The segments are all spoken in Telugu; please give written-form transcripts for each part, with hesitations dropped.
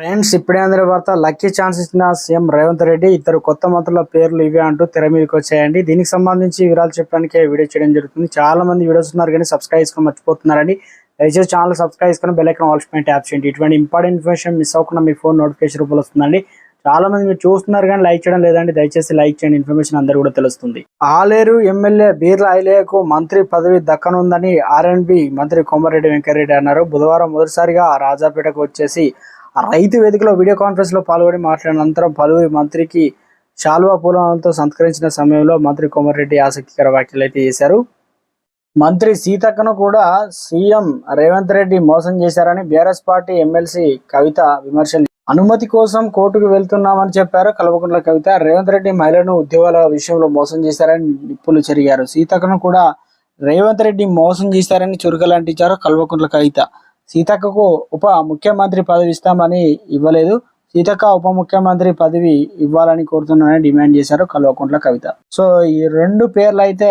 ఫ్రెండ్స్ ఇప్పుడే అందరి వార్త లక్కీ ఛాన్స్ ఇచ్చిన సీఎం రేవంత్ రెడ్డి ఇద్దరు కొత్త మంత్రుల పేర్లు ఇవే అంటూ తెర మీదకి వచ్చాయండి. దీనికి సంబంధించి వివరాలు చెప్పడానికి వీడియో చేయడం జరుగుతుంది. చాలా మంది వీడియోస్ ఉన్నారు కానీ సబ్స్క్రైబ్ చేసుకొని మర్చిపోతున్నారండి. దయచేసి ఛానల్ సబ్స్క్రైబ్ చేసుకొని బెల్ ఐకాన్ ఆల్ పైన ట్యాప్ చేయండి. ఇటువంటి ఇంపార్టెంట్ ఇన్ఫర్మేషన్ మిస్ అవ్వకుండా మీ ఫోన్ నోటిఫికేషన్ రూపంలో వస్తుందండి. చాలా మంది మీరు చూస్తున్నారు కానీ లైక్ చేయడం లేదండి. దయచేసి లైక్ చేయండి, ఇన్ఫర్మేషన్ అందరూ కూడా తెలుస్తుంది. ఆలేరు ఎమ్మెల్యే బీర్ల ఐలయ్యకు మంత్రి పదవి దక్కనుందని ఆర్ఎండ్బి మంత్రి కోమటిరెడ్డి వెంకటరెడ్డి అన్నారు. బుధవారం మొదటిసారిగా రాజాపేటకు వచ్చేసి రైతు వేదికలో వీడియో కాన్ఫరెన్స్ లో పాల్గొని మాట్లాడిన అనంతరం పలువురి మంత్రికి శాలువా పూలతో సత్కరించిన సమయంలో మంత్రి కోమటిరెడ్డి ఆసక్తికర వ్యాఖ్యలు అయితే చేశారు. మంత్రి సీతక్కను కూడా సీఎం రేవంత్ రెడ్డి మోసం చేశారని బీఆర్ఎస్ పార్టీ ఎమ్మెల్సీ కవిత విమర్శలు. అనుమతి కోసం కోర్టుకు వెళ్తున్నామని చెప్పారు కల్వకుంట్ల కవిత. రేవంత్ రెడ్డి మహిళలను ఉద్యోగాల విషయంలో మోసం చేశారని నిప్పులు చెరిగారు. సీతక్కను కూడా రేవంత్ రెడ్డి మోసం చేశారని చురుకలంటించారు కల్వకుంట్ల కవిత. సీతక్కకు ఉప ముఖ్యమంత్రి పదవి ఇస్తామని ఇవ్వలేదు, సీతక్క ఉప ముఖ్యమంత్రి పదవి ఇవ్వాలని కోరుతున్నానని డిమాండ్ చేశారు కల్వకుంట్ల కవిత. సో ఈ రెండు పేర్లు అయితే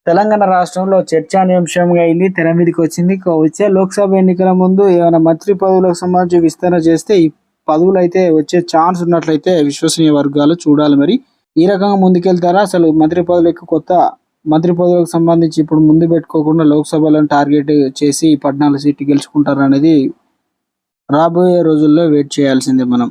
తెలంగాణ రాష్ట్రంలో చర్చానీయాంశంగా అయింది, తెర మీదకి వచ్చింది. వచ్చే లోక్సభ ఎన్నికల ముందు ఏమైనా మంత్రి పదవులకు సంబంధించి విస్తరణ చేస్తే ఈ పదవులు అయితే వచ్చే ఛాన్స్ ఉన్నట్లయితే విశ్వసనీయ వర్గాలు చూడాలి. మరి ఈ రకంగా ముందుకెళ్తారా? అసలు మంత్రి పదవులకు కొత్త మంత్రి పదవులకు సంబంధించి ఇప్పుడు ముందు పెట్టుకోకుండా లోక్సభలను టార్గెట్ చేసి 14 సీట్లు గెలుచుకుంటారు అనేది రాబోయే రోజుల్లో వెయిట్ చేయాల్సిందే మనం.